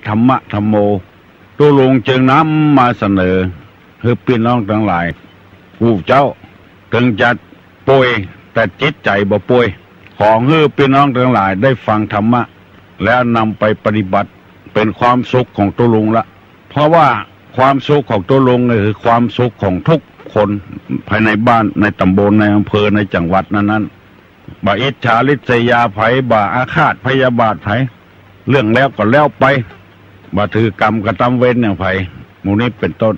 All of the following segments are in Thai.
ธรรมะธรรมโมตุลุงจึงนำมาเสนอให้พี่น้องทั้งหลายผู้เจ้าถึงจะป่วยแต่จิตใจบ่ป่วยของให้พี่น้องทั้งหลายได้ฟังธรรมะแล้วนำไปปฏิบัติเป็นความสุขของตุลุงละเพราะว่าความสุขของตุลุงคือความสุขของทุกคนภายในบ้านในตำบลในอำเภอในจังหวัดนั้นบ่อิจฉาริษยาไผบ่อาฆาตพยาบาทไผเรื่องแล้วก็แล้วไปบ่ถือกรรมกระทำเวรอย่างไผหมู่นี้เป็นต้น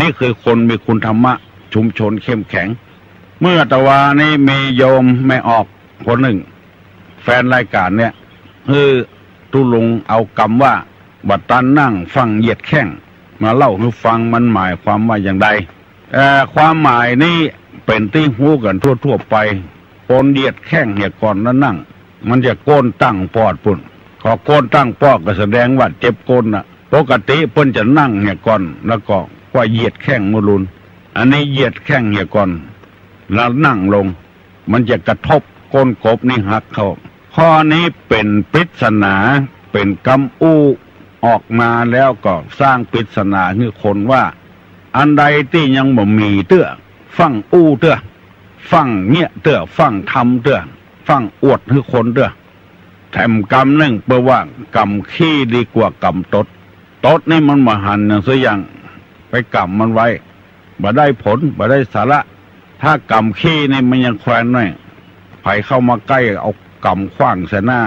นี่คือคนมีคุณธรรมะชุมชนเข้มแข็งเมื่อตะวานี้มีโยมไม่ออกคนหนึ่งแฟนรายการเนี่ยคือตุลุงเอากรรมว่าบัดตันนั่งฟังเหยียดแข้งมาเล่าให้ฟังมันหมายความว่าอย่างไรความหมายนี้เป็นที่หูกันทั่วๆไปคนเหยียดแข้งเหยียดก่อนนั่งมันจะโกนตั้งปอดปุ่นขอโกนตั้งปอดก็แสดงว่าเจ็บโกนน่ะปกติเพิ่นจะนั่งเหยียดก่อนแล้วก็ว่าเหยียดแข้งมุลุนอันนี้เหยียดแข้งเหยียดก่อนแล้วนั่งลงมันจะกระทบก้นกบนี่หักเข้าข้อนี้เป็นปริศนาเป็นกำอู้ออกมาแล้วก็สร้างปริศนาให้คนว่าอันใดที่ยังบ่มีเตื้อฟังอู้เตื้อฟังเงี้ยเตื้อฟังทำเตื้อฟังอวดให้คนเตื้อแถมกรรมนึงเปว่ากรรมขี้ดีกว่ากรรมตดนี่มันมาหันอย่างเสียอย่างไปกรรมมันไว้บ่ได้ผลบ่ได้สาระถ้ากรรมขี้นี่มันยังแควนหน่อยไผเข้ามาใกล้เอากำขว้างใส่หน้า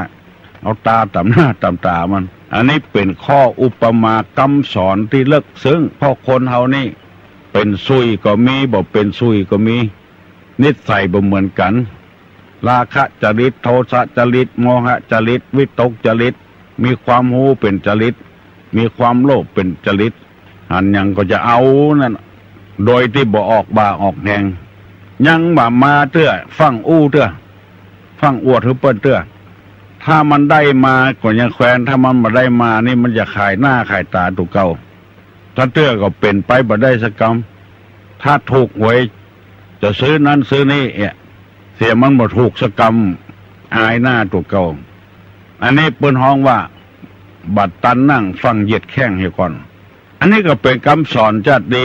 เอาตาต่ำหน้าต่ำตามันอันนี้เป็นข้ออุปมากำสอนที่ลึกซึ้งเพราะคนเฮานี่เป็นซุยก็มีบ่เป็นซุยก็มีนิสัยบ่เหมือนกันราคะจริตโทสะจริตโมหะจริตวิตกจริตมีความหูเป็นจริตมีความโลภเป็นจริตอันยังก็จะเอานั่นโดยที่บ่ออกบ่าออกแหงยังบ่มาเตื้อฟังอู้เตื้อฟังอวดหรือเปิ้นเตื้อถ้ามันได้มาก็ยังแควนถ้ามันบ่ได้มานี่มันจะขายหน้าขายตาตุกเก่าถ้าเตื้อก็เป็นไปบ่ได้สักกรรมถ้าถูกหวยจะซื้อนั้นซื้อนี่เสียมันบ่ถูกสักกรรมอายหน้าตุกเก่าอันนี้เปิ้นฮ้องว่าบัดตันนั่งฟังเหยียดแข้งให้ก่อนอันนี้ก็เป็นคำสอนจัดดี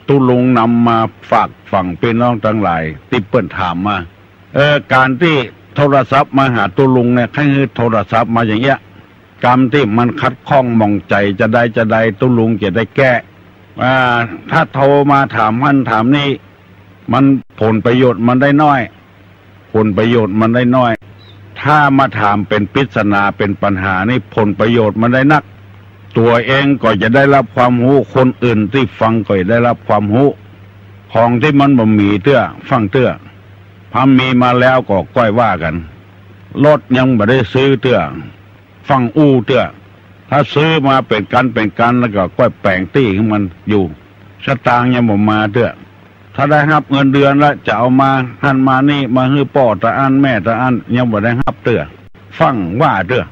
ตุลุงนำมาฝากฝั่งพี่น้องทั้งหลายที่เปิ้นถามมาการที่โทรศัพท์มาหาตุลุงเนี่ยคือโทรศัพท์มาอย่างเงี้ยกรรมที่มันคัดข้องมองใจจะได้ตุลุงจะได้แก้ถ้าโทรมาถามมันถามนี่มันผลประโยชน์มันได้น้อยผลประโยชน์มันได้น้อยถ้ามาถามเป็นปริศนาเป็นปัญหานี่ผลประโยชน์มันได้นักตัวเองก็จะได้รับความรู้คนอื่นที่ฟังก็จะได้รับความรู้ของที่มันบ่มีเตื้อฟังเตื้อพอมีมาแล้วก็ก้อยว่ากันรถยังบ่ได้ซื้อเตื้อฟังอู้เตื้อถ้าซื้อมาเป็นกันแล้วก็ก้อยแปลงตี้ของมันอยู่สตางค์ยังบ่มาเตื้อถ้าได้รับเงินเดือนแล้วจะเอามาหันมานี่มาให้พ่อตาอันแม่ตาอันยังบ่ได้รับเตื้อฟังว่าเตื้อ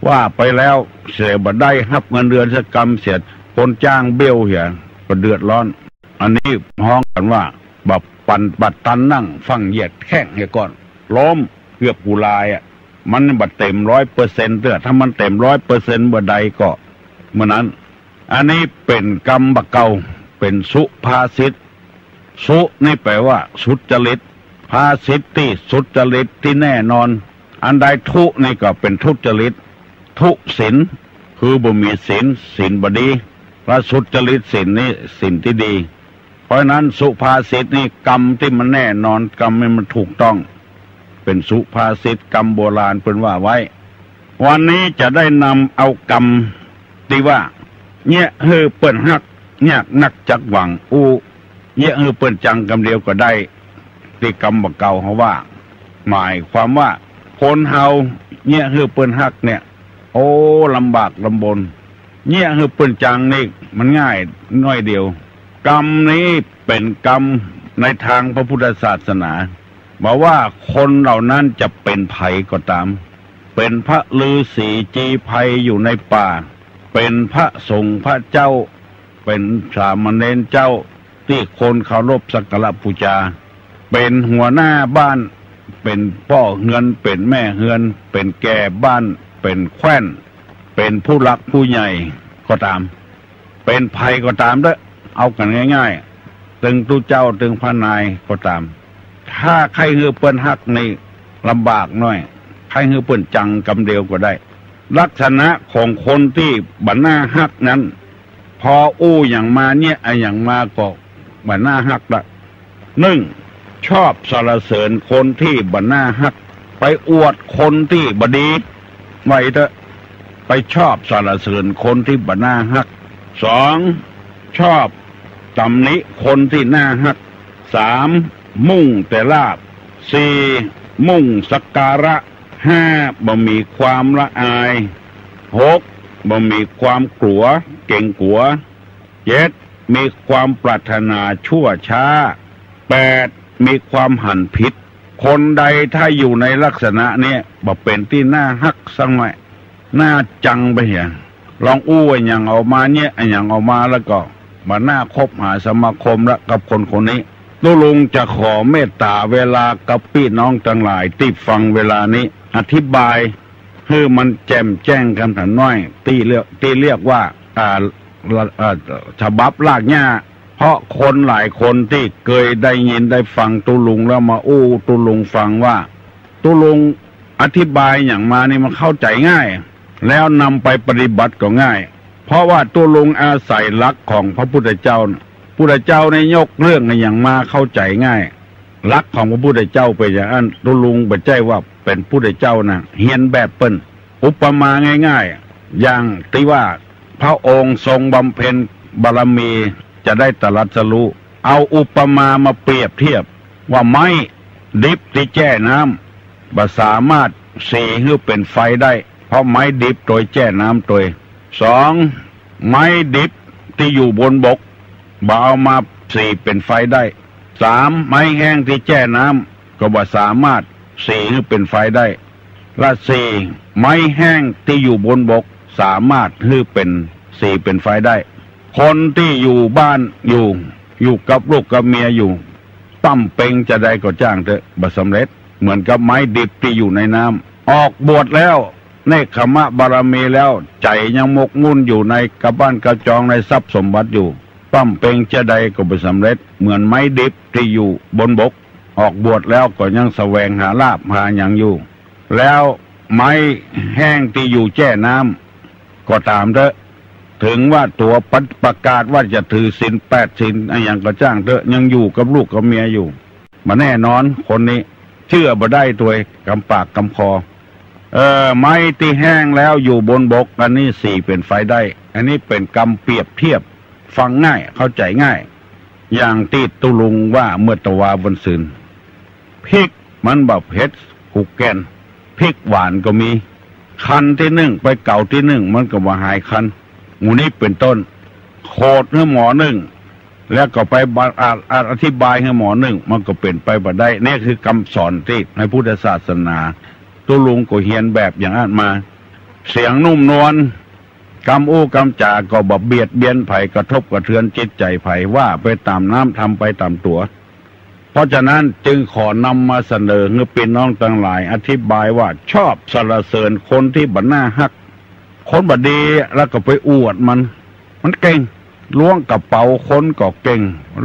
ว่าไปแล้วเสียบ่ได้รับเงินเดือนสักกรรมเสียคนจ้างเบี้ยวเหี่ยก็เดือดร้อนอันนี้ฮ้องกันว่าบัดตันนั่งฟังเหยียดแข้งให้ก่อนล้มเกือบกุลายมันบัดเต็ม100%เด้อถ้ามันเต็ม100%บ่ใดก็เมื่อนั้นอันนี้เป็นกรรมบะเก่าเป็นสุภาษิตสุนี่แปลว่าสุจริตภาษิตที่สุจริตที่แน่นอนอันใดทุนี่ก็เป็นทุจริตทุศีลคือบ่มีศีลบ่ดีพระสุจริตศีลนี่ศีลที่ดีเพราะนั้นสุภาษิตนี่กรรมที่มันแน่นอนกรรมมันถูกต้องเป็นสุภาษิตกรรมโบราณเป็นว่าไว้วันนี้จะได้นำเอากรรมที่ว่าเนี่ยเฮือเปิ้นฮักเนี่ยนักจักหวังอู้เนี่ยเฮือเปิ้นจังกำเดียวก็ได้ที่กรรมบักเก่าเขาว่าหมายความว่าคนเฮาเนี่ยเฮือเปิ้นฮักเนี่ยโอ้ลำบากลำบนเนี่ยเฮือเปิ้นจังนี่มันง่ายน้อยเดียวกรรมนี้เป็นกรรมในทางพระพุทธศาสนาบอกว่าคนเหล่านั้นจะเป็นไผก็ตามเป็นพระฤาษีจีไพอยู่ในป่าเป็นพระสงฆ์พระเจ้าเป็นสามเณรเจ้าที่คนเคารพสักการะบูชาเป็นหัวหน้าบ้านเป็นพ่อเฮือนเป็นแม่เฮือนเป็นแก่บ้านเป็นแคว้น เป็นผู้หลักผู้ใหญ่ก็ตามเป็นภัยก็ตามเด้อเอากันง่ายๆตึงตู้เจ้าตึงพระนายก็ตามถ้าใครฮือเปิ้นฮักในลำบากหน่อยใครฮือเปิ้นจังกำเดียวก็ได้ลักษณะของคนที่บันหน้าฮักนั้นพออู้อย่างมาเนี่ยอย่างมาก็บันหน้าฮักละหนึ่งชอบสรรเสริญคนที่บันหน้าฮักไปอวดคนที่บดีไว้เถอะไปชอบสรรเสริญคนที่บันหน้าฮักสองชอบตำหนิคนที่หน้าฮักสามมุ่งแต่ลาบสี่มุ่งสักการะห้าบ่มีความละอายหกบ่มีความกลัวเก่งกลัวเจ็ดมีความปรารถนาชั่วช้าแปดมีความหันผิดคนใดถ้าอยู่ในลักษณะนี้บ่เป็นที่น่าฮักสังไว้น่าจังไปเหี้ยลองอู้อย่างออกมาเนี่ยอย่างออกมาแล้วก็มาหน้าคบหาสมาคมละกับคนคนนี้ตุลุงจะขอเมตตาเวลากับพี่น้องทั้งหลายที่ฟังเวลานี้อธิบายให้มันแจ่มแจ้งกันหน่อยที่เรียกว่าฉบับลากหญ้าเพราะคนหลายคนที่เคยได้ยินได้ฟังตุลุงแล้วมาอู้ตุลุงฟังว่าตุลุงอธิบายอย่างมานี่มันเข้าใจง่ายแล้วนำไปปฏิบัติก็ง่ายเพราะว่าตุลุงอาศัยหลักของพระพุทธเจ้าพุทธเจ้าในยกเรื่องอย่างมาเข้าใจง่ายหลักของพระพุทธเจ้าไปอย่างนั้นตุลุงบัดใจว่าเป็นพุทธเจ้านะเฮียนแบบเปิ้นอุปมาง่ายๆอย่างที่ว่าพระองค์ทรงบำเพ็ญบารมีจะได้ตรัสรู้เอาอุปมามาเปรียบเทียบว่าไม้ดิบที่แจ้น้ำบ่สามารถสีให้เป็นไฟได้เพราะไม้ดิบโดยแจ้น้ำโดยสองไม้ดิบที่อยู่บนบกบ่เอามาสีเป็นไฟได้สามไม้แห้งที่แจ้น้ำก็บ่สามารถสีให้เป็นไฟได้และสี่ไม้แห้งที่อยู่บนบกสามารถให้เป็นสีเป็นไฟได้คนที่อยู่บ้านอยู่กับลูกกับเมียอยู่ปั้มเป่งจะได้ก็จ้างเถอะบ่สำเร็จเหมือนกับไม้ดิบที่อยู่ในน้ำออกบวชแล้วเนกขมะบารมีแล้วใจยังมกมุ่นอยู่ในกระบ้านกระจองในทรัพย์สมบัติอยู่ปั้มเป่งจะได้ก็บ่สำเร็จเหมือนไม้ดิบที่อยู่บนบกออกบวชแล้วก็ยังแสวงหาลาภหาอย่างอยู่แล้วไม้แห้งที่อยู่แจ้น้ำก็ตามเถอะถึงว่าตัวประกาศว่าจะถือศีล8ศีลอย่างก็จ้างเถอะยังอยู่กับลูกกับเมียอยู่มาแน่นอนคนนี้เชื่อบ่ได้ตัวกำปากกำคอไม้ที่แห้งแล้วอยู่บนบกอันนี้สี่เป็นไฟได้อันนี้เป็นกำเปรียบเทียบฟังง่ายเข้าใจง่ายอย่างที่ตุลุงว่าเมื่อตะวาบนซืนพริกมันแบบเผ็ดกุกแกนพริกหวานก็มีคันที่นึ่งไปเก่าที่นึ่งมันก็ว่าหายคันหมูนี้เป็นต้นโคดให้หมอหนึ่งแล้วก็ไปอธิบายให้หมอหนึ่งมันก็เป็นไปบ่ได้นี่คือคำสอนที่ในพุทธศาสนาตุลุงก็เฮียนแบบอย่างนั้นมาเสียงนุ่มนวลกำอู้กำจาก็บ่เบียดเบียนไผกระทบกระเทือนจิตใจไผว่าไปตามน้ำทำไปตามตัวเพราะฉะนั้นจึงขอนำมาเสนอให้พี่น้องทั้งหลายอธิบายว่าชอบสรรเสริญคนที่บัดหน้าฮักคนบดีแล้วก็ไปอวดมันเก่งล้วงกระเป๋าคนก็เก่ง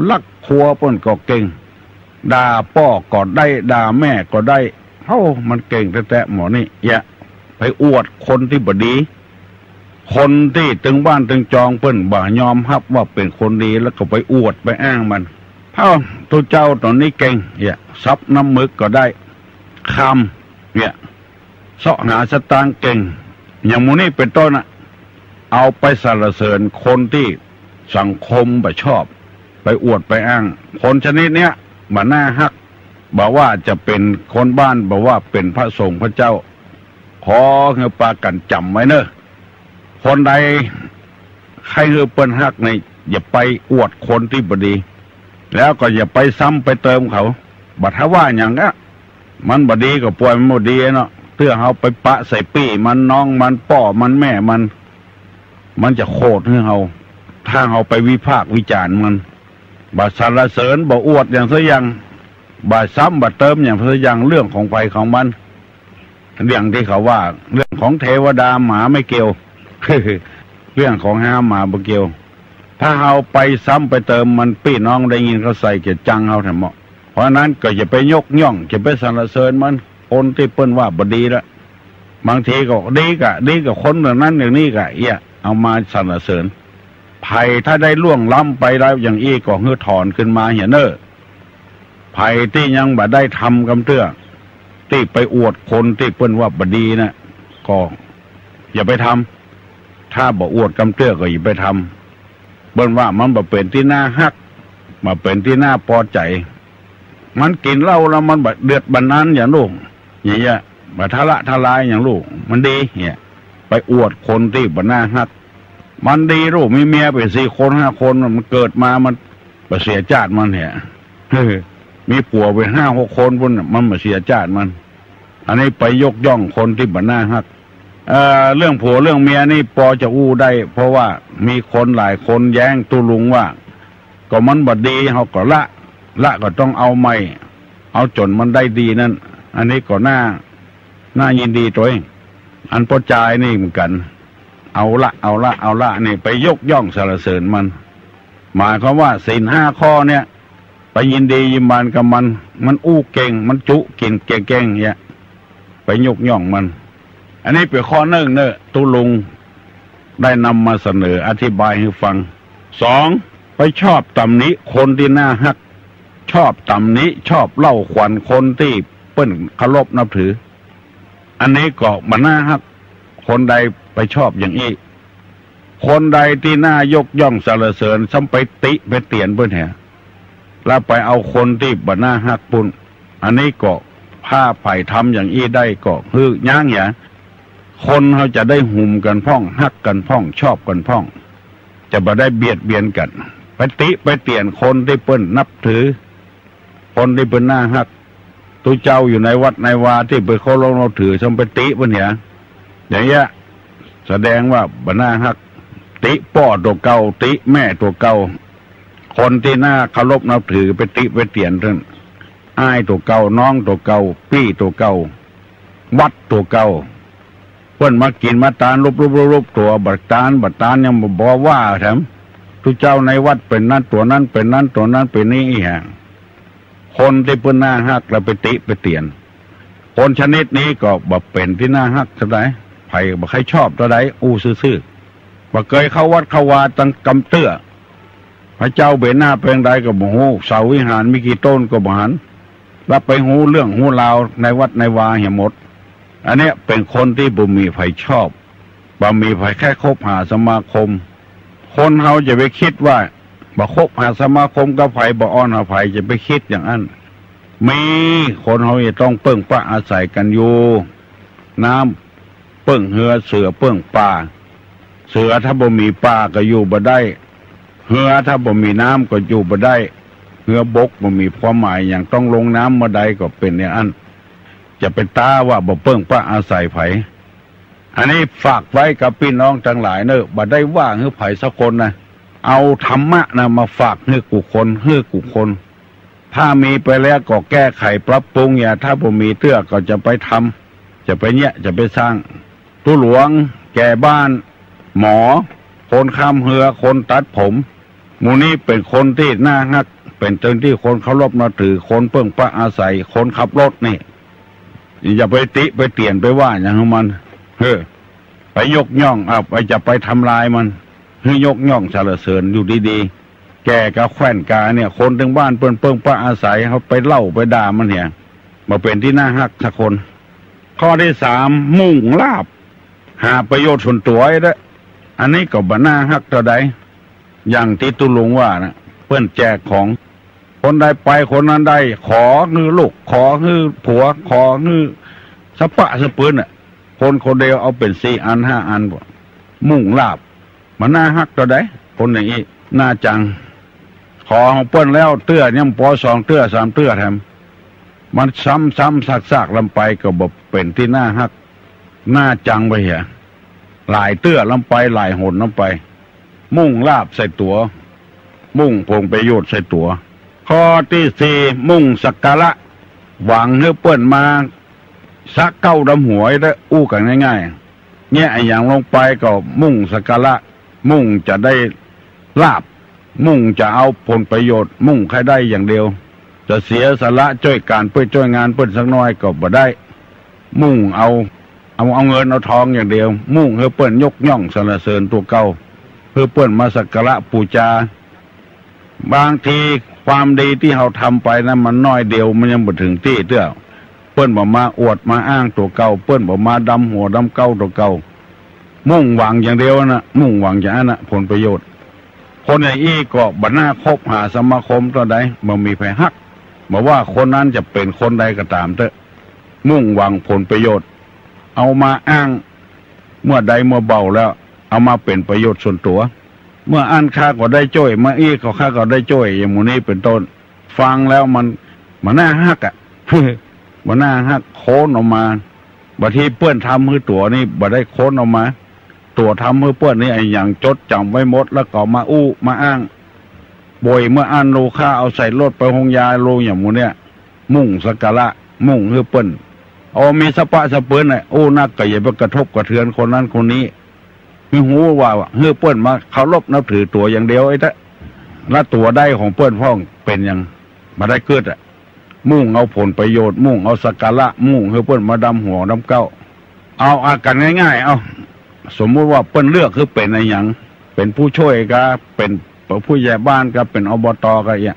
ลักครัวเปิ้นก็เก่งด่าพ่อก็ได้ด่าแม่ก็ได้มันเก่งแต่หมอนี่อย่าไปอวดคนที่บดีคนที่ตึงบ้านตึงจองเปิ้นบ่ยอมรับว่าเป็นคนดีแล้วก็ไปอวดไปอ้างมันตัวเจ้าตอนนี้เก่งอย่าซับน้ำมึกก็ได้คำเนี่ยเสาะหาสตางค์เก่งอย่างมูนี่เป็นต้นเอาไปสรรเสริญคนที่สังคมบ่ชอบไปอวดไปอ้างคนชนิดเนี้ยบ่น่าฮักบอกว่าจะเป็นคนบ้านบอกว่าเป็นพระสงฆ์พระเจ้าขอเงือปากันจำไว้เนอะคนใดใครเงือเปิ้นฮักในอย่าไปอวดคนที่บดีแล้วก็อย่าไปซ้ำไปเติมเขาบัดถ้าว่าอย่างนี้มันบดีก็ปล่อยมันบดีเนาะเพื่อเขาไปปะใส่ปี้มันน้องมันป่อมันแม่มันจะโคตรให้เขาถ้าเขาไปวิพากษ์วิจารณ์มันบาสรรเสริญบ่อวดอย่างซะยังบาซ้ำบาเติมอย่างซะยังเรื่องของไปของมันเรื่องที่เขาว่าเรื่องของเทวดาหมาไม่เกี่ยว เรื่องของห้ามมาบ่เกี่ยวถ้าเอาไปซ้ำไปเติมมันพี่น้องได้ยินเขาใส่เกียรติจังเอาแถมเหมาะเพราะนั้นก็อย่าไปยกย่องจะไปสรรเสริญมันคนที่เปิ้นว่าบดีละบางทีก็ดีกับคนอย่างนั้นอย่างนี้กะเอามาสรรเสริญไผ่ถ้าได้ล่วงล้ำไปแล้วอย่างอี้ก็ฮือถอนขึ้นมาเหียเนอไผ่ที่ยังบ่ได้ทำกำเตื้อที่ไปอวดคนที่เปิ้นว่าบดีนะก็อย่าไปทำถ้าบ่อวดกำเตื้อก็อย่าไปทำเปิ้นว่ามันบ่เป็นที่น่าฮักมาเป็นที่น่าพอใจมันกินเหล้าแล้วมันบ่เดือดบันนั้นอย่างลูกอย่างเงี้ยบ่ทะละทลายอย่างลูกมันดีเนี่ยไปอวดคนที่บ่น่าฮักมันดีลูกมีเมียไป4 คน5 คนมันเกิดมามันบ่เสียชาติมันเนี่ยมีผัวไป5 6 คนพุ่นมันบ่เสียชาติมันอันนี้ไปยกย่องคนที่บ่น่าฮักเรื่องผัวเรื่องเมียนี่พอจะอู้ได้เพราะว่ามีคนหลายคนแย้งตุลุงว่าก็มันบ่ดีเฮาก็ละก็ต้องเอาใหม่เอาจนมันได้ดีนั่นอันนี้ก็น่ายินดีตัวเองอันพอใจนี่เหมือนกันเอาละนี่ไปยกย่องสรรเสริญมันหมายความว่าศีล5 ข้อเนี่ยไปยินดียิมบานกับมันอู้เก่งมันจุกินเก่งๆเนี่ยไปยกย่องมันอันนี้เป็นข้อหนึ่งเนอะตุลุงได้นำมาเสนออธิบายให้ฟัง2ไปชอบตำหนิคนที่น่าฮักชอบตำหนิชอบเล่าขวัญคนที่เปิ้นเคารพนับถืออันนี้ก็บ่น่าฮักคนใดไปชอบอย่างนี้คนใดที่น่ายกย่องสรรเสริญซ้ำไปติไปเตียนเปิ้นแหแล้วไปเอาคนที่บ่น่าฮักปุ่นอันนี้ก็ผ้าไผ่ทำอย่างนี้ได้ก็คือย่างอย่าคนเขาจะได้หุ่มกันพ่องฮักกันพ่องชอบกันพ่องจะบ่ได้เบียดเบียนกันไปติไปเตียนคนที่เปิ้นนับถือคนที่เปิ้นน่าฮักตุเจ้าอยู่ในวัดในวาที่เปิ้นเคารพนับถือซ้ำไปติเปิ้นเหียอย่างเงี้ยแสดงว่าบ่น่าฮักติพ่อตัวเก่าติแม่ตัวเก่าคนที่น่าเคารพนับถือไปติไปเตียนท่านอ้ายตัวเก่าน้องตัวเก่าพี่ตัวเก่าวัดตัวเก่าเพิ่นมากินมาตานรูปตัวบัดตานยังบ่ว่าแถมทุกเจ้าในวัดเป็นนั้นตัวนั้นเป็นนั้นตัวนั้นเป็นนี้ฮะคนที่เพิ่นน่าฮักแล้วไปติไปเตียนคนชนิดนี้ก็บ่เป็นที่น่าฮักเท่าใดไผบ่ใครชอบเท่าใดอู้ซื่อๆบ่เคยเข้าวัดเข้าวาตั้งกำเตื้อพระเจ้าเบญหน้าเพียงใดก็บ่ฮู้เสาวิหารมีกี่ต้นก็บ่หันรับไปฮู้เรื่องฮู้ราวในวัดในวาเหี่ยหมดอันเนี้ยเป็นคนที่บ่มีไผชอบบ่มีไผแค่คบหาสมาคมคนเฮาจะไปคิดว่าบ่คบหาสมาคมกับไผบ่อ้อนหาไผจะไปคิดอย่างนั้นมีคนเฮาจะต้องเปิ้งปะอาศัยกันอยู่น้ำเปิ้งเหือเสือเปิ้งป่าเสือถ้าบ่มีป่าก็อยู่บ่ได้เหือถ้าบ่มีน้ำก็อยู่บ่ได้เหือบกบ่มีความหมายอย่างต้องลงน้ำมาใดก็เป็นอย่างนั้นจะเป็นตาว่าบ่เปิ้งปะอาศัยไผอันนี้ฝากไว้กับพี่น้องทั้งหลายเนอะบ่ได้ว่าให้ไผสักคนนะเอาธรรมะนะมาฝากให้กุคนถ้ามีไปแล้วก็แก้ไขปรับปรุงอย่าถ้าบ่มีเตื้อก็จะไปทำจะไปจะไปสร้างตู้หลวงแก่บ้านหมอคนข้ามเหือคนตัดผมหมู่นี้เป็นคนที่น่าฮักเป็นต้นที่คนเคารพนับถือคนเปิ้งปะอาศัยคนขับรถนี่อย่าไปติไปเตียนไปว่าอย่างมันไปยกย่องไปจะไปทำลายมันให้ยกย่องสรรเสริญอยู่ดีๆแกกับแขวนกาเนี่ยคนถึงบ้านเปิ้งปะอาศัยเขาไปเล่าไปด่ามันเนี่ยมาเป็นที่น่าฮักสักคนข้อที่3มุ่งลาบหาประโยชน์ส่วนตัวไอ้เด้ออันนี้ก็บ่น่าฮักเท่าใดอย่างที่ตุลุงว่านะเปิ้นแจกของคนใดไปคนนั้นได้ขอฮือลูกขอฮือผัวขอฮือสะปะสะปืนคนเดียวเอาเป็น4 อัน5 อันบ่มุ่งลาบมันน่าฮักเท่าใดคนอย่างนี้น่าจังขอของเปิ้นแล้วเตื้อยังป2 เตื้อ3 เตื้อแถมมันซ้ำซากๆลำไปก็บ่เป็นที่น่าฮักน่าจังไปเหี้ยหลายเตื้อลำไปหลายหนลำไปมุ่งลาบใส่ตัวมุ่งผงประโยชน์ใส่ตัวข้อที่4มุ่งสักการะหวังให้เปิ้นมาสักเก้าดำหัวได้อู้กันง่าย เนี่ยอย่างลงไปก็มุ่งสักการะมุ่งจะได้ลาบมุ่งจะเอาผลประโยชน์มุ่งใครได้อย่างเดียวจะเสียสละช่วยการเพื่อช่วยงานเพื่อสักน้อยก็บ่ได้มุ่งเอาเงินเอาทองอย่างเดียวมุ่งเพื่อเปิ้นยกย่องสรรเสริญตัวเก่าเพื่อเปิ้นมาสักการะปูชาบางทีความดีที่เราทำไปนั้นมันน้อยเดียวมันยังบ่ถึงที่เด้อเปิ้นบ่มาอวดมาอ้างตัวเก่าเปิ้นบ่มาดำหัวดำเก่าตัวเก่ามุ่งหวังอย่างเดียวนะมุ่งหวังอย่างนั้นนะผลประโยชน์คนในอีก็บ่น่าคบหาสมาคมตัวใดบ่มีไผฮักบ่ว่าคนนั้นจะเป็นคนใดก็ตามเถอะมุ่งหวังผลประโยชน์เอามาอ้างเมื่อใดเมื่อเบาแล้วเอามาเป็นประโยชน์ส่วนตัวเมื่ออันข้าก็ได้จ้อยเมื่ออีก็ข้าก็ได้จ้อยอย่างหมู่นี้เป็นต้นฟังแล้วมันน่าฮักอ่ะ มันน่าฮักโค้นออกมาบางทีเพื่อนทำให้ตัวนี่บ่ได้โค้นออกมาตัวทำให้เพื่อนนี่ไอ้อย่างจดจำไว้หมดแล้วก็มาอู้มาอ้างบ่อยเมื่ออันโลค่าเอาใส่รถไปหงยาโลอย่างหมู่เนี่ยมุ่งสักการะมุ่งให้เปิ้นเอามีสปะสะเปิ้นน่ะโอ้นักก็อย่าไปกระทบกระเทือนคนนั้นคนนี้มีหูว่าเฮ้อเปิ้นมาเคารพนับถือตัวอย่างเดียวไอ้ตะแล้วตัวได้ของเปิ้นพ่องเป็นยังมาได้เกิดอ่ะมุ่งเอาผลประโยชน์มุ่งเอาสักการะมุ่งให้เปิ้นมาดำหัวดำเก้าเอาอากันง่ายๆเอาสมมุติว่าเปิ้นเลือกคือเป็นอะไรอย่างเป็นผู้ช่วยก็เป็นผู้ใหญ่บ้านก็เป็นอบตก็อย่าง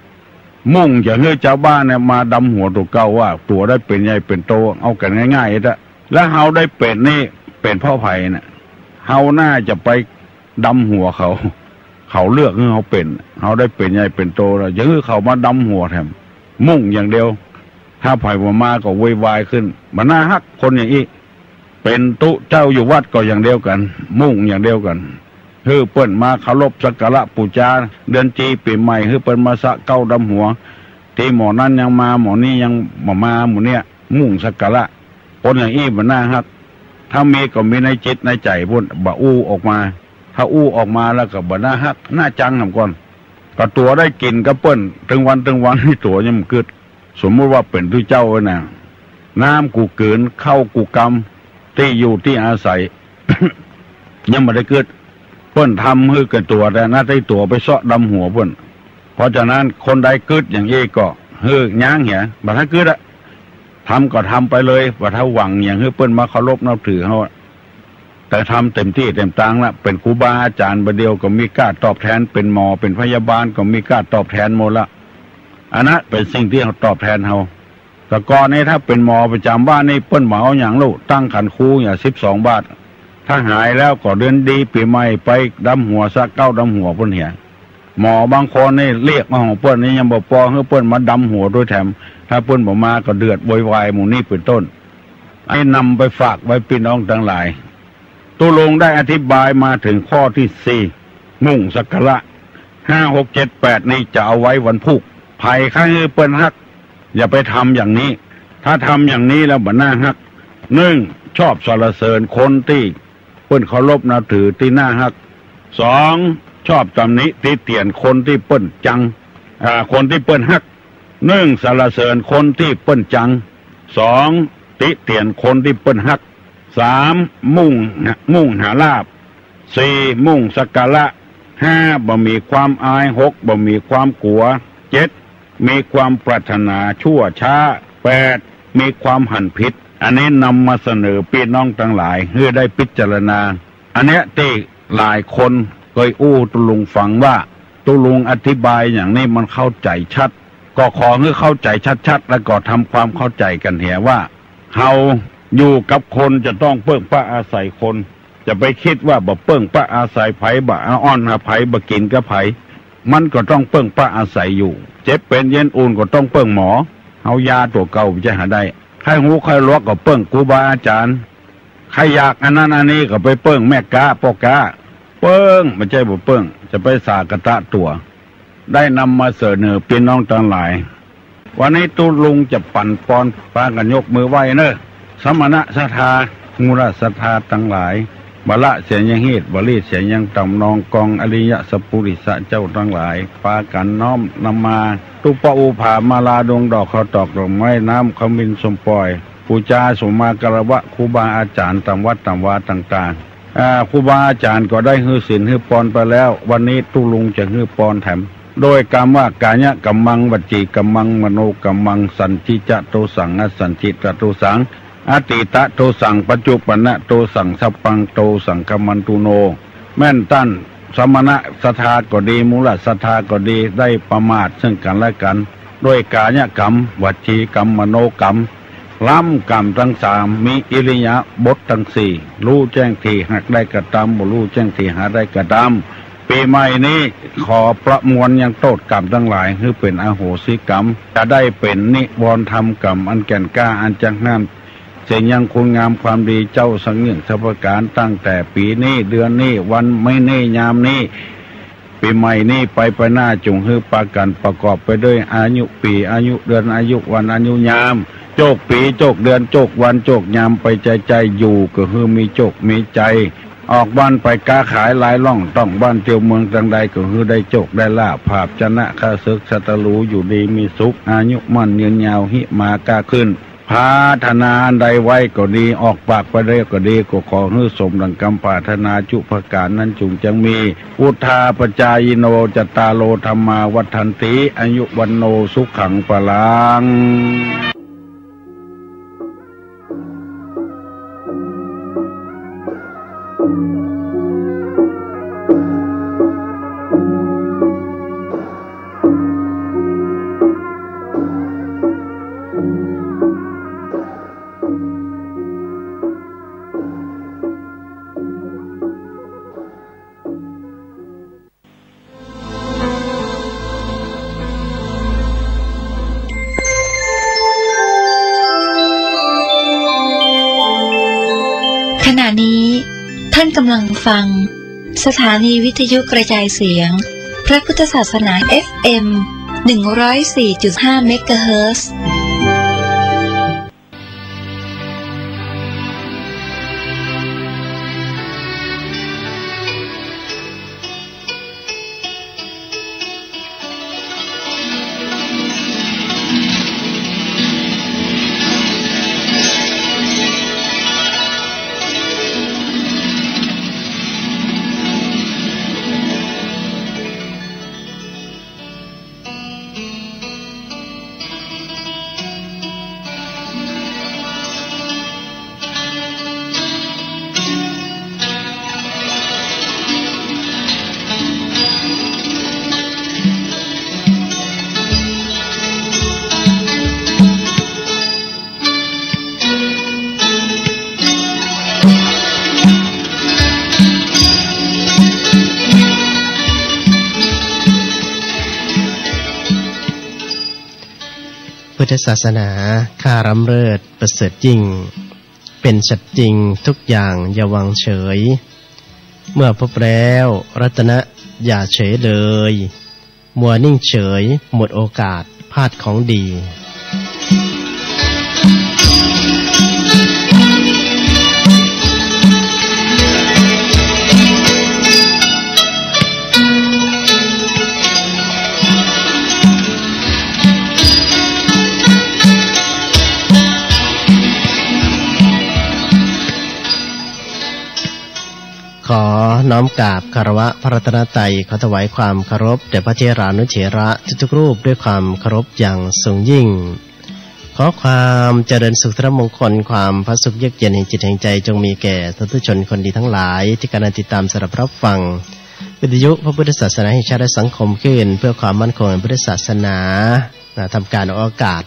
มุ่งจะให้ชาวบ้านเนี่ยมาดำหัวตัวเก่าว่าตัวได้เป็นใหญ่เป็นโตเอากันง่ายๆนะแล้วเฮาได้เป็นนี่เป็นพ่อไผ่น่ะเฮาน่าจะไปดำหัวเขาเลือกให้เฮาเป็นเฮาได้เป็นใหญ่เป็นโตแล้วจะให้เขามาดำหัวแถมมุ่งอย่างเดียวถ้าไผ่บ่มาก็วุ่นวายขึ้นมันน่าฮักคนอย่างนี้เป็นตุเจ้าอยู่วัดก็อย่างเดียวกันมุ่งอย่างเดียวกันฮือเปิ้นมาเคารพสักการะปูชาเดือนจีปีใหม่ฮือเปิ้นมาสะเก้าดำหัวที่หมอนั้นยังมาหมอนี้ยังมาหมู่เนี่ยมุ่งสักการะคนอย่างนี้มันน่าฮักถ้ามีก็มีในจิตในใจพุ่นบ่อู้ออกมาถ้าอู้ออกมาแล้วก็บ่น่าฮักน่าจังทำก่อนก็ตัวได้กินก็เปิ้นถึงวันที่ตัวยังมันเกิดสมมุติว่าเป็นทุเจ้าน่ะน้ำกูเกินเข้ากูกำที่อยู่ที่อาศัย ยังไม่ได้เกิดเปิ้นทำให้เกิดตัวแต่น่าได้ตัวไปเสาะดำหัวเปิ้นเพราะฉะนั้นคนใดเกิดอย่างนี้ก็เฮ้ยย้างเหี้ยบัดถ้าเกิดอะทำก็ทำไปเลยบัดถ้าหวังอย่างเฮ้ยเปิ้นมาเคารพนับถือเขาแต่ทำเต็มที่เต็มตังละเป็นครูบาอาจารย์ประเดียวก็มีค่าตอบแทนเป็นหมอเป็นพยาบาลก็มีค่าตอบแทนหมดละอันนั้นเป็นสิ่งที่เขาตอบแทนเขาแต่ก่อนนี้ถ้าเป็นหมอประจำบ้านนี่เปิ้นเหมาอย่างลูกตั้งขันครูอย่าง12 บาทถ้าหายแล้วก็เดือนดีปีใหม่ไปดำหัวสักเก้าดำหัวเปิ้นเหี้ยหมอบางคนนี่เรียกมาของเปิ้นนี่ยังบ่พอให้เปิ้นมาดำหัวด้วยแถมถ้าเปิ้นบ่มาก็เดือดโวยวายหมู่นี้เป็นต้นไอ้นำไปฝากไว้พี่น้องทั้งหลายตุลงได้อธิบายมาถึงข้อที่4มุ่งสักการะ5 6 7 8นี่จะเอาไว้วันพุกภัยข้าให้เปิ้นฮักอย่าไปทำอย่างนี้ถ้าทำอย่างนี้แล้วบ่น่าฮัก1ชอบสรรเสริญคนที่เปิ้นเคารพนับถือที่น่าฮัก2ชอบตำหนิติเตียนคนที่เปิ้นจังคนที่เปิ้นฮัก1สรรเสริญคนที่เปิ้นจัง2ติเตียนคนที่เปิ้นฮัก3มุ่งหาลาภ4มุ่งสักการะ5บ่มีความอาย6บ่มีความกลัว7มีความปรารถนาชั่วช้า8มีความหันผิดอันนี้นำมาเสนอพี่น้องทั้งหลายเพื่อได้พิจารณาอันเนี้ยที่หลายคนเคยอู้ตุลุงฟังว่าตุลุงอธิบายอย่างนี้มันเข้าใจชัดก็ขอให้เข้าใจชัดๆแล้วก็ทำความเข้าใจกันเหียว่าเฮาอยู่กับคนจะต้องเพิ่งป้าอาศัยคนจะไปคิดว่าบ่เพิ่งป้าอาศัยไผบ่อ้อนหาไผบ่กินกับไผมันก็ต้องเพิ่งป้าอาศัยอยู่เจ็บเป็นเย็นอุ่นก็ต้องเพิ่งหมอเอายาตัวเก่าจะหาได้ใครหูใครลวกก็เปิ้งครูบาอาจารย์ใครอยากอันนั้นอันนี้ก็ไปเปิ้งแม่กาพ่อกาเปิ้งไม่ใช่บ่เปิ้งจะไปสากตะตัวได้นำมาเสนอพี่น้องทั้งหลายวันนี้ตุลุงจะปั่นปอนปากันยกมือไหว้เนอะสมณะศรัทธามูลศรัทธาทั้งหลายบละเสียงยังฮีดบลีเสียงยังต่ำนองกองอริยสัพพุริสะเจ้าทั้งหลายปากันน้อมนำมาตุปะอุผามาลาดวงดอกเขาตอกดอกไม้น้ำขมินสมปล่อย ปูชาสมมากระวะครูบาอาจารย์ตามวัดตามวาต่างๆครูบาอาจารย์ก็ได้ฮือศีลฮือปอนไปแล้ววันนี้ตุลุงจะฮือปอนแถมโดยกรรมว่ากายะกัมมังวจีกัมมังมโนกัมมังสันจิจะโตสังอสันจิตโตสังอติตะโตสังปัจจุปนะโตสังสัพพังโตสังคมันตุโนแม่นตั้นสมณะศรัทธาก็ดีมูลศรัทธาก็ดีได้ประมาทซึ่งกันและกันด้วยกายกรรมวจีกรรมมโนกรรมล้ำกรรมทั้งสามมีอิริยาบถทั้งสี่รู้แจ้งที่หักได้กระทำบ่รู้แจ้งที่หาได้กระทำปีใหม่นี้ขอประมวลยังโทษกรรมทั้งหลายคือเป็นอโหสิกรรมจะได้เป็นนิวรณ์ธรรมกรรมอันแก่นกล้าอันจังห้ามเสียงยังคุณงามความดีเจ้าสังเงียงสัพการตั้งแต่ปีนี้เดือนนี้วันไม่นี้ยามนี้ปีใหม่นี้ไปหน้าจงฮือปากันประกอบไปด้วยอายุปีอายุเดือนอายุวันอายุยามโจกปีโจกเดือนโจกวันโจกยามไปใจอยู่ก็คือมีโจกมีใจออกบ้านไปค้าขายหลายล่องต้องบ้านเตียวเมืองจังใดก็คือได้โจกได้ลาภภาพชนะข้าศึกศัตรูอยู่ดีมีสุขอายุมั่นยืนยาวหิมากล้าขึ้นพาธนาใดไว้ก็ดีออกปากไปได้ก็ดีก็ขอให้สมดังกำปรารถนาจุภการนั้นจุงจังมีอุทาปจายโนจตาโลธรรมาวัฏันติอายุวันโนสุขังปลังขณะนี้ท่านกำลังฟังสถานีวิทยุกระจายเสียงพระพุทธศาสนา FM 104.5 เมกะเฮิรตซ์พุทธศาสนาข้ารำเลิศประเสริฐยิ่งเป็นสัจจริงทุกอย่างอย่าวางเฉยเมื่อพบแล้วรัตนะอย่าเฉยเลยมัวนิ่งเฉยหมดโอกาสพลาดของดีขอน้อมกราบคารวะพระรัตนตรัยขอถวายความเคารพแด่พระเถรานุเถระทุกๆรูปด้วยความเคารพอย่างสูงยิ่งขอความเจริญสุขธรรมมงคลความพระสุขเยือกเย็นแห่งจิตแห่งใจจงมีแก่สาธุชนคนดีทั้งหลายที่กำลังติดตามสดับรับฟังวิทยุพระพุทธศาสนาแห่งชาติและสังคมขึ้นเพื่อความมั่นคงแห่งพุทธศาสนาทำการออกอากาศ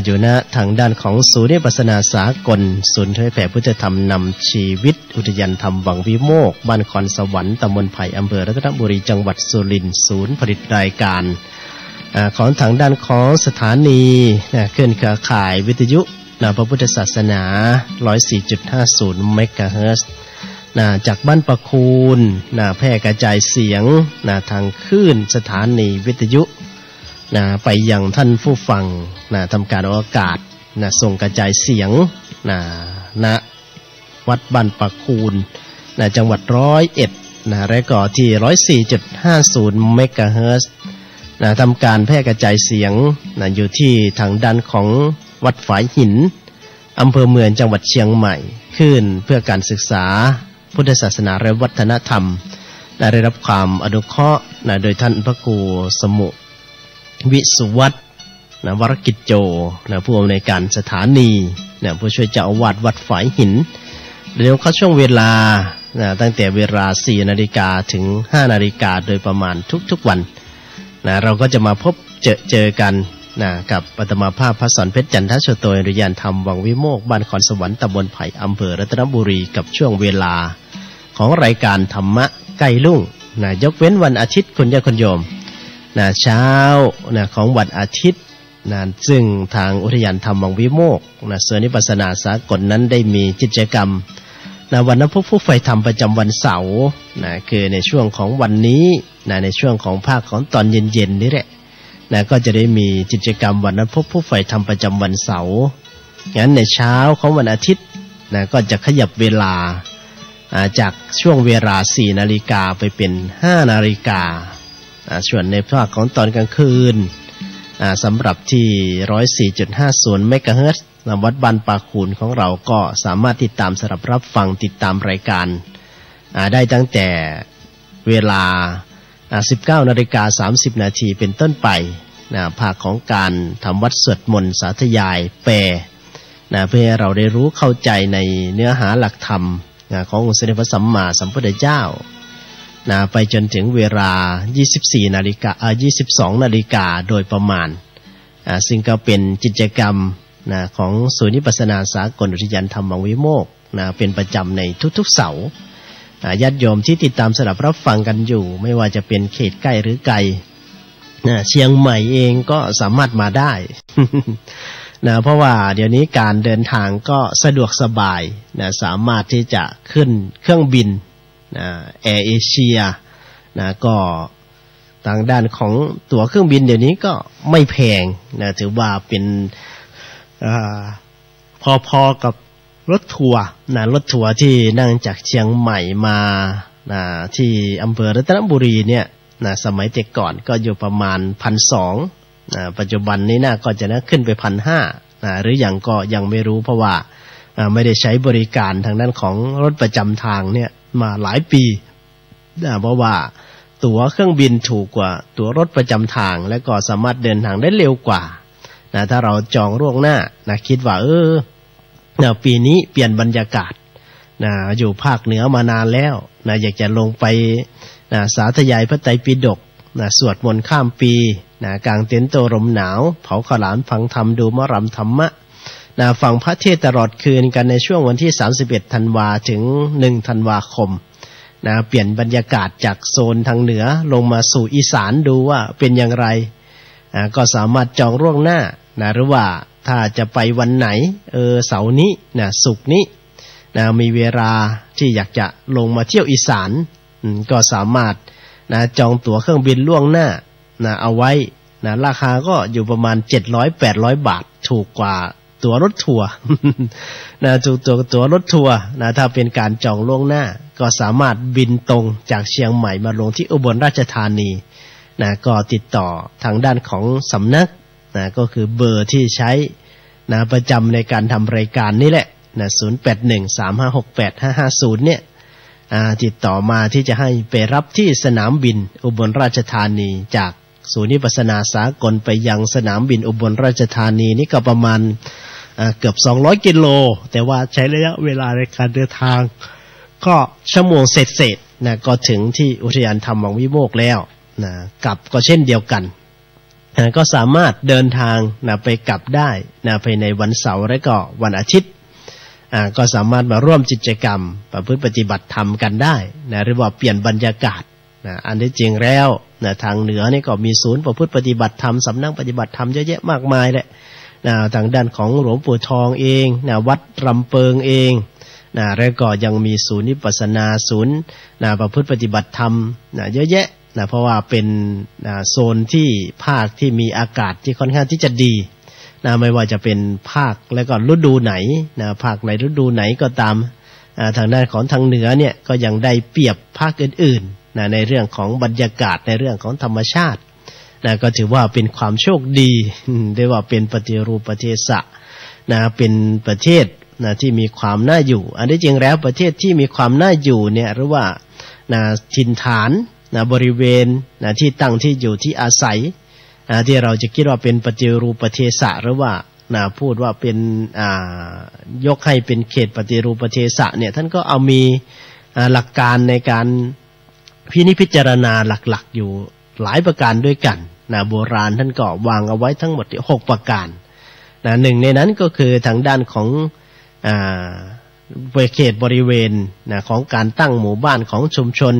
อยู่ณทางด้านของศูนย์วิปัสสนาสากลศูนย์เผยแผ่พุทธธรรมนำชีวิตอุทยานธรรมวังวิโมกข์บ้านคอนสวรรค์ตำบลไผ่อำเภอรัตนบุรีจังหวัดสุรินทร์ศูนย์ผลิตรายการของทางด้านของสถานีขึ้นเครือข่ายวิทยุพระพุทธศาสนา 104.50 เมกะเฮิรตซ์จากบ้านประคูนแพร่กระจายเสียงทางคลื่นสถานีวิทยุไปยังท่านผู้ฟังทำการออกอากาศส่งกระจายเสียงณวัดบ้านประคูนจังหวัด101และก็ที่ 104.50 เมกะเฮิรตซ์ทำการแพร่กระจายเสียงอยู่ที่ทางด้านของวัดฝายหิน อำเภอเมืองจังหวัดเชียงใหม่ขึ้นเพื่อการศึกษาพุทธศาสนาและวัฒนธรรมได้รับความอนุเคราะห์โดยท่านพระครูสมุวิสุวัฒน์วรกิจโจผู้อำนวยการสถานีผู้ช่วยเจ้าอาวาสวัดฝายหินเดี๋ยวเข้าช่วงเวลาตั้งแต่เวลา 4 นาฬิกาถึง 5 นาฬิกาโดยประมาณทุกๆวันเราก็จะมาพบเจอกันกับอาตมาภาพพระสอนเพชรจันทโชโตยริยานธรรมวังวิโมกข์บ้านขอนสวรรค์ตำบลไผ่อำเภอรัตนบุรีกับช่วงเวลาของรายการธรรมะใกล้ลุ่งยกเว้นวันอาทิตย์คุณญาติคุณโยมเช้าของวันอาทิตย์ซึ่งทางอุทยานธรรมวังวิโมกข์ส่วนนิพพานาสากลนั้นได้มีกิจกรรมวันน้ำพุผู้ใฝ่ธรรมประจำวันเสาร์คือในช่วงของวันนี้ในช่วงของภาคของตอนเย็นๆนี่แหละก็จะได้มีกิจกรรมวันน้ำพุผู้ใฝ่ธรรมประจำวันเสาร์งั้นในเช้าของวันอาทิตย์ก็จะขยับเวลาจากช่วงเวลา 4 นาฬิกาไปเป็น 5 นาฬิกาส่วนในภาคของตอนกลางคืนสำหรับที่ 104.50 เมกะเฮิรตซ์วัดบ้านปาคูนของเราก็สามารถติดตามสำหรับรับฟังติดตามรายการได้ตั้งแต่เวลา 19:30 นาทีเป็นต้นไปภาคของการทำวัดสวดมนต์สาธยายแปลเพื่อให้เราได้รู้เข้าใจในเนื้อหาหลักธรรมขององค์สมเด็จพระสัมมาสัมพุทธเจ้าไปจนถึงเวลา 22 นาฬิกาโดยประมาณซึ่งก็เป็นกิจกรรมของศูนย์นิพพานาสากลอุทยานธรรมวังวิโมกข์เป็นประจำในทุกๆเสาร์ญาติโยมที่ติดตามสดับรับฟังกันอยู่ไม่ว่าจะเป็นเขตใกล้หรือไกลเชียงใหม่เองก็สามารถมาได้ เพราะว่าเดี๋ยวนี้การเดินทางก็สะดวกสบายสามารถที่จะขึ้นเครื่องบินแอร์เอเชียก็ทางด้านของตั๋วเครื่องบินเดี๋ยวนี้ก็ไม่แพงถือว่าเป็นพอกับรถทัวร์รถทัวร์ที่นั่งจากเชียงใหม่มาที่อำเภอรัตนบุรีเนี่ยสมัยแต่ก่อนก็อยู่ประมาณ 1,200 ปัจจุบันนี้ก็จะขึ้นไป 1,500 หรืออย่างก็ยังไม่รู้เพราะว่าไม่ได้ใช้บริการทางด้านของรถประจำทางเนี่ยมาหลายปีเพราะว่าตั๋วเครื่องบินถูกกว่าตั๋วรถประจำทางและก็สามารถเดินทางได้เร็วกว่าถ้าเราจองล่วงหน้าคิดว่าปีนี้เปลี่ยนบรรยากาศอยู่ภาคเหนือมานานแล้วอยากจะลงไปสาธยายพระไตรปิฎกสวดมนต์ข้ามปีกางเต็นท์โตลมหนาวเผาข้าวหลามฟังธรรมดูมรำธรรมะฟังพระเทศตลอดคืนกันในช่วงวันที่ 31 ธันวาถึง 1 ธันวาคมเปลี่ยนบรรยากาศจากโซนทางเหนือลงมาสู่อีสานดูว่าเป็นอย่างไรก็สามารถจองล่วงหน้าหรือว่าถ้าจะไปวันไหนเสาร์นี้ศุกร์นี้มีเวลาที่อยากจะลงมาเที่ยวอีสานก็สามารถจองตั๋วเครื่องบินล่วงหน้าเอาไว้ราคาก็อยู่ประมาณ 700-800 บาทถูกกว่าตั๋วรถทัวร์ตั๋วรถทัวร์ถ้าเป็นการจองล่วงหน้าก็สามารถบินตรงจากเชียงใหม่มาลงที่อุบลราชธานีก็ติดต่อทางด้านของสำนักก็คือเบอร์ที่ใช้ประจำในการทำรายการนี่แหละ0813568550เนี่ยติดต่อมาที่จะให้ไปรับที่สนามบินอุบลราชธานีจากศูนย์นิพพานาสากลไปยังสนามบินอุบลราชธานีนี่ก็ประมาณเกือบ200 กิโลแต่ว่าใช้ระยะเวลาในการเดินทางก็ชั่วโมงเศษๆก็ถึงที่อุทยานธรรมวังวิโมกข์แล้วกลับก็เช่นเดียวกันก็สามารถเดินทางไปกลับได้ภายในวันเสาร์และก็วันอาทิตย์ก็สามารถมาร่วมกิจกรรมประพฤติปฏิบัติธรรมกันได้หรือว่าเปลี่ยนบรรยากาศอันที่จริงแล้วทางเหนือนี่ก็มีศูนย์ประพฤติปฏิบัติธรรมสำนักปฏิบัติธรรมเยอะแยะมากมายแหละทางด้านของหลวงปู่ทองเองวัดรำเปิงเองแล้วก็ยังมีศูนย์นิพพานาศูนย์ประพฤติปฏิบัติธรรมเยอะแยะเพราะว่าเป็นโซนที่ภาคที่มีอากาศที่ค่อนข้างที่จะดีไม่ว่าจะเป็นภาคและก็ฤดูไหนภาคในฤดูไหนก็ตามทางด้านของทางเหนือเนี่ยก็ยังได้เปรียบภาคอื่นๆในเรื่องของบรรยากาศในเรื่องของธรรมชาติก็ถือว่าเป็นความโชคดีได้ว่าเป็นปฏิรูปประเทศะ เป็นประเทศที่มีความน่าอยู่อันที่จริงแล้วประเทศที่มีความน่าอยู่เนี่ยหรือว่าถิ่นฐานบริเวณที่ตั้งที่อยู่ที่อาศัยที่เราจะคิดว่าเป็นปฏิรูปประเทศะหรือว่าพูดว่าเป็นยกให้เป็นเขตปฏิรูปประเทศะเนี่ยท่านก็เอามีหลักการในการพิจารณาหลักๆอยู่หลายประการด้วยกันโบราณท่านก็วางเอาไว้ทั้งหมด6ประการหนึ่งในนั้นก็คือทางด้านของเขตบริเวณของการตั้งหมู่บ้านของชุมชน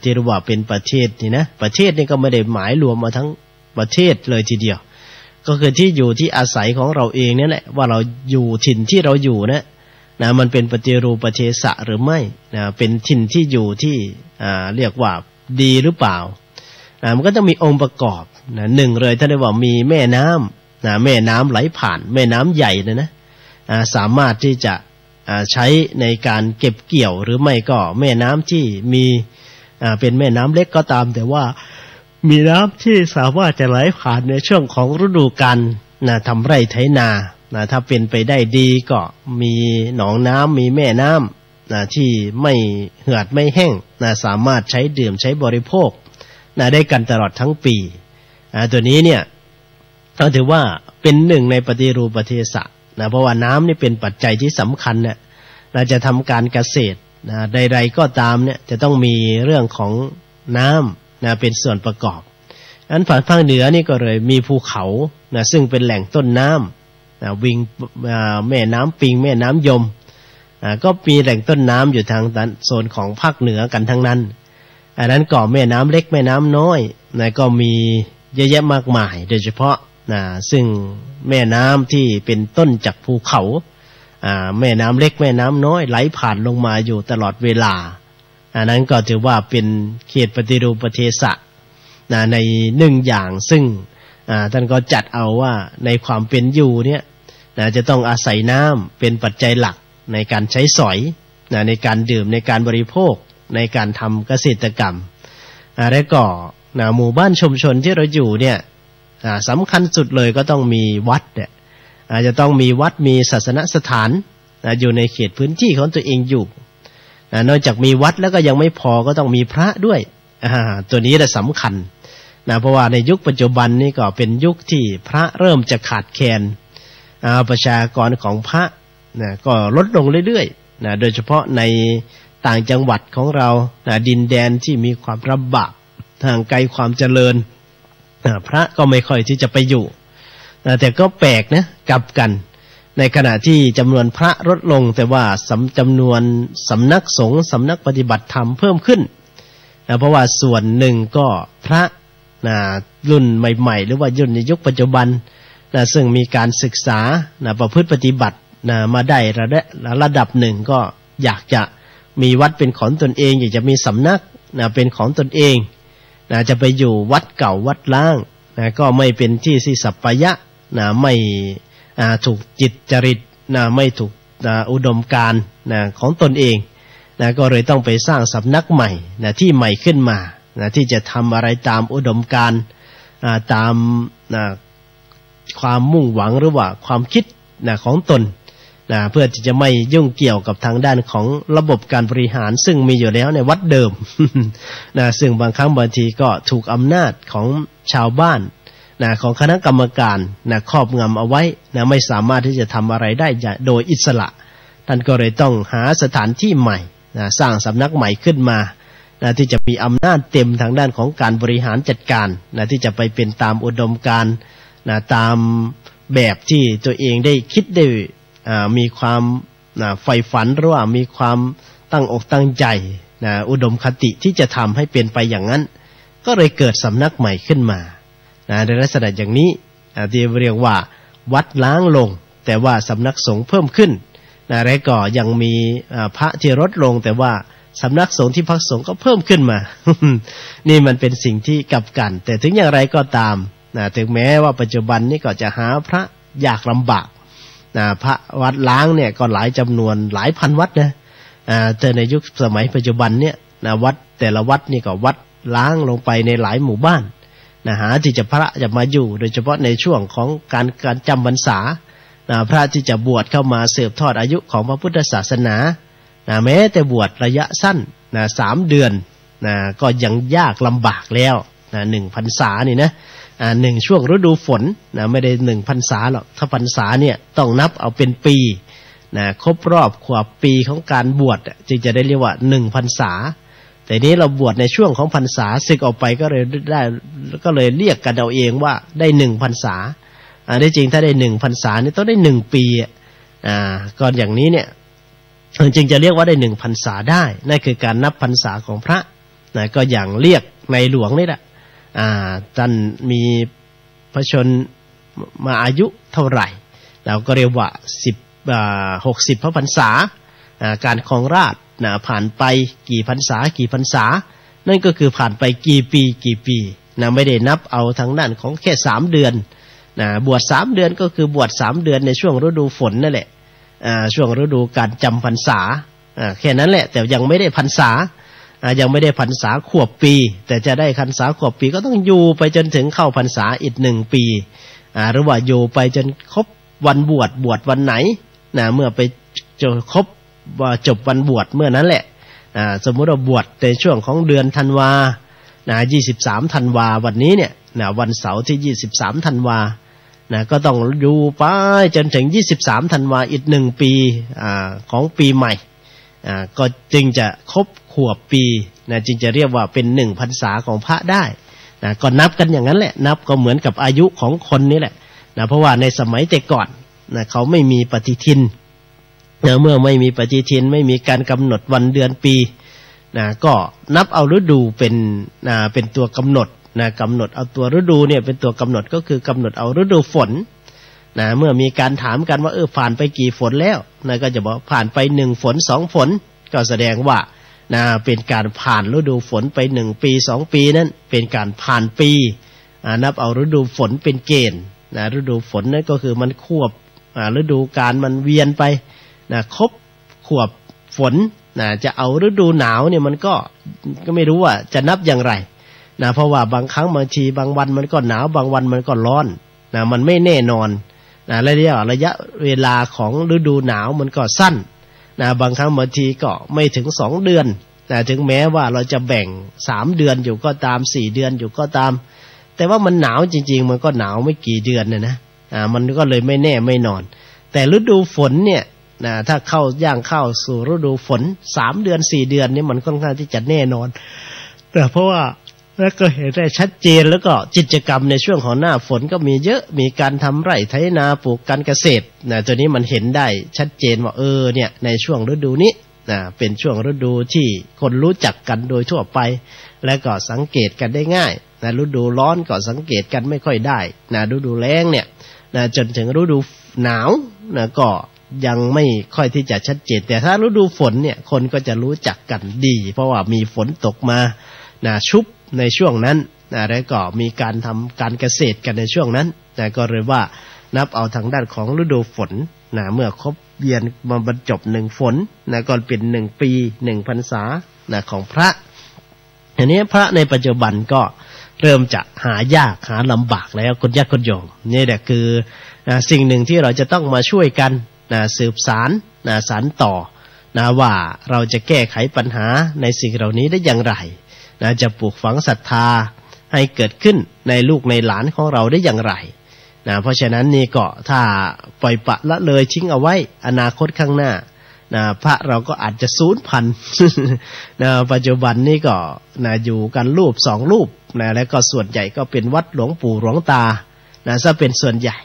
ที่เรียกว่าเป็นประเทศนี่นะประเทศนี่ก็ไม่ได้หมายรวมมาทั้งประเทศเลยทีเดียวก็คือที่อยู่ที่อาศัยของเราเองนี่แหละว่าเราอยู่ถิ่นที่เราอยู่นะมันเป็นปฏิรูปประเทศะหรือไม่เป็นถิ่นที่อยู่ที่เรียกว่าดีหรือเปล่ามันก็ต้องมีองค์ประกอบหนึ่งเลยท่านเรียกว่ามีแม่น้ำแม่น้ำไหลผ่านแม่น้ำใหญ่นะสามารถที่จะใช้ในการเก็บเกี่ยวหรือไม่ก็แม่น้ำที่มีเป็นแม่น้ำเล็กก็ตามแต่ว่ามีน้ำที่สามารถจะไหลผ่านในช่วงของฤดูกาลทำไร่ไถนาถ้าเป็นไปได้ดีก็มีหนองน้ำมีแม่น้ำที่ไม่เหือดไม่แห้งสามารถใช้ดื่มใช้บริโภคได้กันตลอดทั้งปีตัวนี้เนี่ยเราถือว่าเป็นหนึ่งในปฏิรูปประเทศะเพราะว่าน้ำนี่เป็นปัจจัยที่สำคัญเนี่ยเราจะทำการเกษตรใดๆก็ตามเนี่ยจะต้องมีเรื่องของน้ำเป็นส่วนประกอบอันภาคเหนือนี่ก็เลยมีภูเขาซึ่งเป็นแหล่งต้นน้ำวิ่งแม่น้ำปิงแม่น้ำยมก็มีแหล่งต้นน้ำอยู่ทางโซนของภาคเหนือกันทั้งนั้นอันนั้นก็แม่น้ำเล็กแม่น้ำน้อยก็มีเยอะแยะมากมายโดยเฉพาะซึ่งแม่น้ำที่เป็นต้นจากภูเขาแม่น้ำเล็กแม่น้ำน้อยไหลผ่านลงมาอยู่ตลอดเวลาอันนั้นก็ถือว่าเป็นเขตปฏิรูปประเทศะในหนึ่งอย่างซึ่งท่านก็จัดเอาว่าในความเป็นอยู่เนี่ยจะต้องอาศัยน้ำเป็นปัจจัยหลักในการใช้สอยในการดื่มในการบริโภคในการทำเกษตรกรรมและก็หมู่บ้านชุมชนที่เราอยู่เนี่ยสำคัญสุดเลยก็ต้องมีวัดเนี่ยจะต้องมีวัดมีศาสนสถานอยู่ในเขตพื้นที่ของตัวเองอยู่นอกจากมีวัดแล้วก็ยังไม่พอก็ต้องมีพระด้วยตัวนี้แหละสำคัญเพราะว่าในยุคปัจจุบันนี่ก็เป็นยุคที่พระเริ่มจะขาดแคลนประชากรของพระก็ลดลงเรื่อยๆโดยเฉพาะในต่างจังหวัดของเราดินแดนที่มีความลำบากทางไกลความเจริญพระก็ไม่ค่อยที่จะไปอยู่แต่ก็แปลกนะกลับกันในขณะที่จำนวนพระลดลงแต่ว่าจำนวนสำนักสงฆ์สำนักปฏิบัติธรรมเพิ่มขึ้นเพราะว่าส่วนหนึ่งก็พระรุ่นใหม่ๆหรือว่ารุ่นในยุคปัจจุบันซึ่งมีการศึกษาประพฤติปฏิบัติมาได้ระดับหนึ่งก็อยากจะมีวัดเป็นของตนเองอยากจะมีสำนักเป็นของตนเองจะไปอยู่วัดเก่าวัดล้างก็ไม่เป็นที่สัปปายะไม่ถูกจิตจริตไม่ถูกอุดมการณ์ของตนเองก็เลยต้องไปสร้างสำนักใหม่ที่ใหม่ขึ้นมาที่จะทำอะไรตามอุดมการณ์ตามความมุ่งหวังหรือว่าความคิดของตนเพื่อที่จะไม่ยุ่งเกี่ยวกับทางด้านของระบบการบริหารซึ่งมีอยู่แล้วในวัดเดิม ซึ่งบางครั้งบางทีก็ถูกอำนาจของชาวบ้านของคณะกรรมการครอบงำเอาไว้ไม่สามารถที่จะทำอะไรได้โดยอิสระท่านก็เลยต้องหาสถานที่ใหม่สร้างสำนักใหม่ขึ้นมาที่จะมีอำนาจเต็มทางด้านของการบริหารจัดการที่จะไปเป็นตามอุดมการณ์ตามแบบที่ตัวเองได้คิดได้มีความใฝ่ฝันหรือว่ามีความตั้งอกตั้งใจอุดมคติที่จะทำให้เป็นไปอย่างนั้นก็เลยเกิดสำนักใหม่ขึ้นมาในลักษณะอย่างนี้ที่เรียกว่าวัดล้างลงแต่ว่าสำนักสงฆ์เพิ่มขึ้นและก็ยังมีพระที่ลดลงแต่ว่าสำนักสงฆ์ที่พักสงฆ์ก็เพิ่มขึ้นมา นี่มันเป็นสิ่งที่กลับกันแต่ถึงอย่างไรก็ตามถึงแม้ว่าปัจจุบันนี้ก็จะหาพระยากลำบากพระวัดล้างเนี่ยก็หลายจำนวนหลายพันวัดนะแต่ในยุคสมัยปัจจุบันเนี่ยวัดแต่ละวัดนี่ก็วัดล้างลงไปในหลายหมู่บ้านหาที่จะพระจะมาอยู่โดยเฉพาะในช่วงของการจำพรรษา พระที่จะบวชเข้ามาสืบทอดอายุของพระพุทธศาสนาแม้แต่บวชระยะสั้น3 เดือนก็ยังยากลำบากแล้ว1 พรรษานี่นะ1 ช่วงฤดูฝนไม่ได้1 พรรษาหรอกถ้าพรรษาเนี่ยต้องนับเอาเป็นปีครบรอบขวบปีของการบวชจึงจะได้เรียกว่า1 พรรษาแต่นี้เราบวชในช่วงของพรรษาศึกออกไปก็เลยเรียกกันเอาเองว่าได้1 พรรษาได้จริงถ้าได้1 พรรษานี่ต้องได้1 ปีก่อนอย่างนี้เนี่ยจึงจะเรียกว่าได้1 พรรษาได้นั่นคือการนับพรรษาของพระก็อย่างเรียกในหลวงนี่แหละท่านมีพระชนมาอายุเท่าไหร่เราก็เรียกว่า60 พระพรรษาการครองราชย์ผ่านไปกี่พรรษานั่นก็คือผ่านไปกี่ปีไม่ได้นับเอาทางด้านของแค่3 เดือนบวช3 เดือนก็คือบวช3 เดือนในช่วงฤดูฝนนั่นแหละช่วงฤดูการจำพรรษาแค่นั้นแหละแต่ยังไม่ได้พรรษายังไม่ได้พรรษาขวบปีแต่จะได้พรรษาขวบปีก็ต้องอยู่ไปจนถึงเข้าพรรษาอีก1 ปีหรือว่าอยู่ไปจนครบวันบวชวันไหนเมื่อไปครบจบวันบวชเมื่อนั้นแหละสมมุติว่าบวชในช่วงของเดือนธันวา23 ธันวาวันนี้เนี่ยวันเสาร์ที่23 ธันวาก็ต้องอยู่ไปจนถึง23 ธันวาอีก1 ปีของปีใหม่ก็จึงจะครบขวบปีจึงจะเรียกว่าเป็น1 พรรษาของพระได้ก็นับกันอย่างนั้นแหละนับก็เหมือนกับอายุของคนนี่แหละเพราะว่าในสมัยแต่ก่อนเขาไม่มีปฏิทินเมื่อไม่มีปฏิทินไม่มีการกำหนดวันเดือนปีก็นับเอาฤดูเป็นตัวกำหนดกำหนดเอาตัวฤดูเนี่ยเป็นตัวกำหนดก็คือกำหนดเอาฤดูฝนเมื่อมีการถามกันว่าผ่านไปกี่ฝนแล้วก็จะบอกผ่านไป1 ฝน 2 ฝนก็แสดงว่าเป็นการผ่านฤดูฝนไป1 ปี 2 ปีนั้นเป็นการผ่านปีนับเอาฤดูฝนเป็นเกณฑ์ฤดูฝนนั่นก็คือมันควบฤดูกาลมันเวียนไปครบขวบฝนจะเอาฤดูหนาวเนี่ยมันก็ไม่รู้ว่าจะนับอย่างไรเพราะว่าบางครั้งบางทีบางวันมันก็หนาวบางวันมันก็ร้อนมันไม่แน่นอนระยะเวลาของฤดูหนาวมันก็สั้นบางครั้งบางทีก็ไม่ถึง2 เดือนถึงแม้ว่าเราจะแบ่ง3 เดือนอยู่ก็ตาม4 เดือนอยู่ก็ตามแต่ว่ามันหนาวจริงๆมันก็หนาวไม่กี่เดือนนะมันก็เลยไม่แน่ไม่นอนแต่ฤดูฝนเนี่ยถ้าย่างเข้าสู่ฤดูฝน3 เดือน4 เดือนนี่มันค่อนข้างที่จะแน่นอนแต่เพราะว่าแล้วก็เห็นได้ชัดเจนแล้วก็กิจกรรมในช่วงของหน้าฝนก็มีเยอะมีการทำไร่ไถนาปลูกการเกษตรตัวนี้มันเห็นได้ชัดเจนว่าเนี่ยในช่วงฤดูนี้เป็นช่วงฤดูที่คนรู้จักกันโดยทั่วไปและก็สังเกตกันได้ง่ายฤดูร้อนก็สังเกตกันไม่ค่อยได้ฤดูแล้งเนี่ยจนถึงฤดูหนาวก็ยังไม่ค่อยที่จะชัดเจนแต่ถ้าฤดูฝนเนี่ยคนก็จะรู้จักกันดีเพราะว่ามีฝนตกมาชุบในช่วงนั้นแล้วก็มีการทำการเกษตรกันในช่วงนั้นก็เลยว่านับเอาทางด้านของฤดูฝนเมื่อครบเวียนมาบรรจบ1 ฝนก็เป็น1 ปี1 พรรษาของพระอันนี้พระในปัจจุบันก็เริ่มจะหายากหาลำบากแล้วคนยากคนโยมนี่แหละคือสิ่งหนึ่งที่เราจะต้องมาช่วยกันสืบสารต่อว่าเราจะแก้ไขปัญหาในสิ่งเหล่านี้ได้อย่างไรจะปลูกฝังศรัทธาให้เกิดขึ้นในลูกในหลานของเราได้อย่างไรเพราะฉะนั้นนี่ก็ถ้าปล่อยปละละเลยทิ้งเอาไว้อนาคตข้างหน้าพระเราก็อาจจะสูญพันธุ์ปัจจุบันนี่ก็อยู่กันรูป2 รูปแล้วก็ส่วนใหญ่ก็เป็นวัดหลวงปู่หลวงตาซะเป็นส่วนใหญ่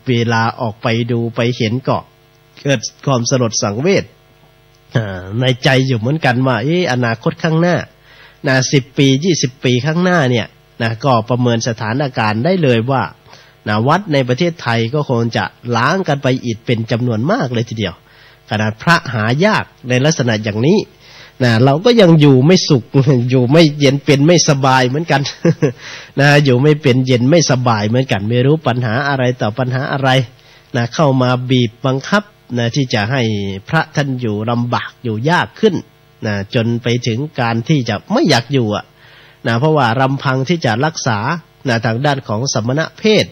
เวลาออกไปดูไปเห็นก็เกิดความสลดสังเวชในใจอยู่เหมือนกันว่าอนาคตข้างหน้า10 ปี20 ปีข้างหน้าเนี่ยก็ประเมินสถานการณ์ได้เลยว่าวัดในประเทศไทยก็คงจะล้างกันไปอีกเป็นจำนวนมากเลยทีเดียวขนาดพระหายากในลักษณะอย่างนี้เราก็ยังอยู่ไม่สุขอยู่ไม่เย็นเป็นไม่สบายเหมือนกันอยู่ไม่เป็นเย็นไม่สบายเหมือนกันไม่รู้ปัญหาอะไรต่อปัญหาอะไรเข้ามาบีบบังคับที่จะให้พระท่านอยู่ลำบากอยู่ยากขึ้นจนไปถึงการที่จะไม่อยากอยู่เพราะว่ารำพังที่จะรักษาทางด้านของสมณเพศ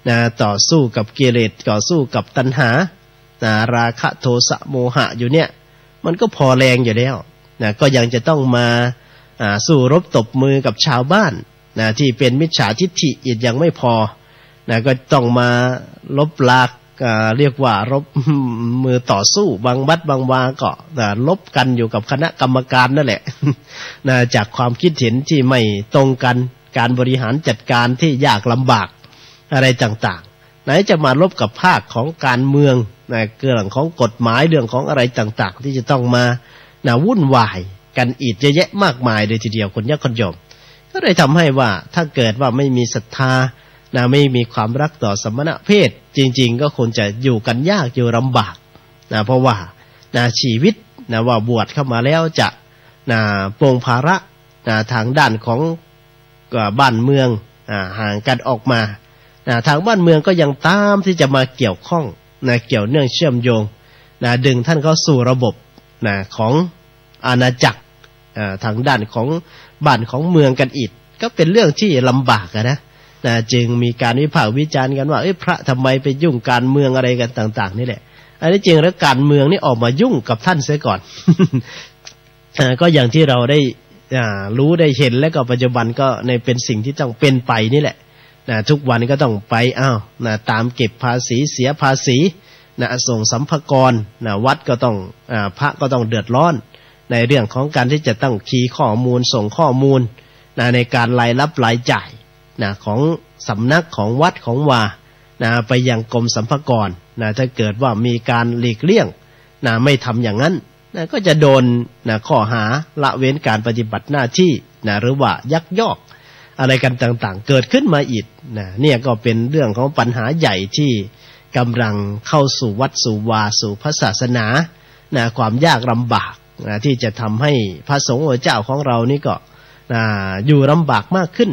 นะต่อสู้กับกิเลสต่อสู้กับตัณหานะราคะโทสะโมหะอยู่เนี่ยมันก็พอแรงอยู่แล้วนะก็ยังจะต้องมาสู้รบตบมือกับชาวบ้านนะที่เป็นมิจฉาทิฏฐิอีกยังไม่พอนะก็ต้องมาลบลากเรียกว่ารบมือต่อสู้บางวัดบางวาก็ลบกันอยู่กับคณะกรรมการนั่นแหละนะจากความคิดเห็นที่ไม่ตรงกันการบริหารจัดการที่ยากลำบากอะไรต่างๆไหนจะมาลบกับภาคของการเมืองนะเรื่องของกฎหมายเรื่องของอะไรต่างๆที่จะต้องมาวุ่นวายกันอีกเยอะแยะมากมายเลยทีเดียวคนยักษ์คนโยมก็เลยทำให้ว่าถ้าเกิดว่าไม่มีศรัทธาไม่มีความรักต่อสมณเพศจริงๆก็คงจะอยู่กันยากอยู่ลำบากเพราะว่าชีวิตว่าบวชเข้ามาแล้วจะปรงภาระทางด้านของบ้านเมืองห่างกันออกมาทางบ้านเมืองก็ยังตามที่จะมาเกี่ยวข้องเกี่ยวเนื่องเชื่อมโยงดึงท่านเข้าสู่ระบบของอาณาจักรทางด้านของบ้านของเมืองกันอีกก็เป็นเรื่องที่ลำบากนะจึงมีการวิพากษ์วิจารณ์กันว่าพระทำไมไปยุ่งการเมืองอะไรกันต่างๆนี่แหละอันนี้จริงแล้วการเมืองนี่ออกมายุ่งกับท่านเสียก่อน ก็อย่างที่เราได้รู้ได้เห็นและก็ปัจจุบันก็ในเป็นสิ่งที่ต้องเป็นไปนี่แหละทุกวันก็ต้องไปตามเก็บภาษีเสียภาษีส่งสัมภากรวัดก็ต้องพระก็ต้องเดือดร้อนในเรื่องของการที่จะต้องคีย์ข้อมูลส่งข้อมูลในการรายรับรายจ่ายของสำนักของวัดของวาไปยังกรมสรรพากรถ้าเกิดว่ามีการหลีกเลี่ยงไม่ทำอย่างนั้นก็จะโดนข้อหาละเว้นการปฏิบัติหน้าที่หรือว่ายักยอกอะไรกันต่างๆเกิดขึ้นมาอีกเนี่ยก็เป็นเรื่องของปัญหาใหญ่ที่กำลังเข้าสู่วัดสู่วาสู่พระศาสนาความยากลำบากที่จะทำให้พระสงฆ์เจ้าของเรานี่ก็อยู่ลำบากมากขึ้น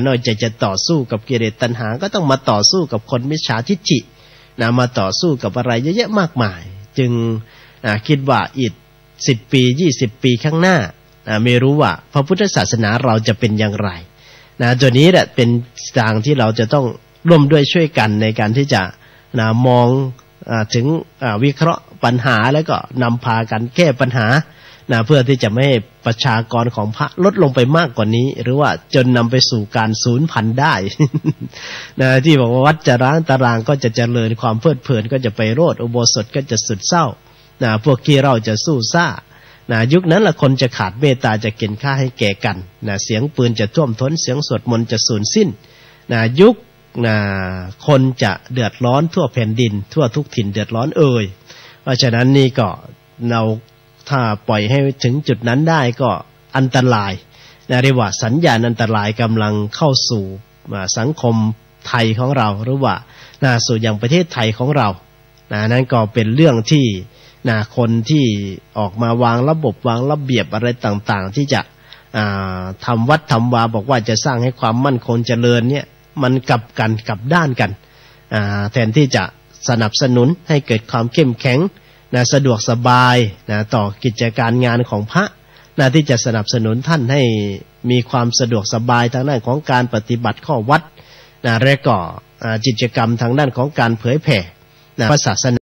นอกจากจะต่อสู้กับกิเลสตัณหาก็ต้องมาต่อสู้กับคนมิจฉาทิฏฐิมาต่อสู้กับอะไรเยอะแยะมากมายจึงคิดว่าอีก10 ปี20 ปีข้างหน้าไม่รู้ว่าพระพุทธศาสนาเราจะเป็นอย่างไรตัวนี้แหละเป็นทางที่เราจะต้องร่วมด้วยช่วยกันในการที่จะมองถึงวิเคราะห์ปัญหาแล้วก็นำพากันแก้ปัญหาเพื่อที่จะไม่ให้ประชากรของพระลดลงไปมากกว่านี้หรือว่าจนนำไปสู่การสูญพันธุ์ได้ ที่บอกว่าวัดจะร้างตารางก็จะเจริญความเพลิดเพลินก็จะไปโรดอุโบสถก็จะสุดเศร้าพวกขี้เราจะสู้ซ่ายุคนั้นละคนจะขาดเมตตาจะเข็นฆ่าให้แก่กันเสียงปืนจะท่วมท้นเสียงสวดมนต์จะสูญสิ้นยุคคนจะเดือดร้อนทั่วแผ่นดินทั่วทุกถิ่นเดือดร้อนเพราะฉะนั้นนี่ก็เราถ้าปล่อยให้ถึงจุดนั้นได้ก็อันตรายเรียกว่าสัญญาณอันตรายกำลังเข้าสู่สังคมไทยของเราหรือว่าสู่อย่างประเทศไทยของเรานั่นก็เป็นเรื่องที่คนที่ออกมาวางระบบวางระเบียบอะไรต่างๆที่จะทำวัดทำวาบอกว่าจะสร้างให้ความมั่นคงเจริญเนี่ยมันกลับด้านกันแทนที่จะสนับสนุนให้เกิดความเข้มแข็งสะดวกสบายต่อกิจการงานของพระที่จะสนับสนุนท่านให้มีความสะดวกสบายทางด้านของการปฏิบัติข้อวัดและก็กิจกรรมทางด้านของการเผยแผ่พระศาสนา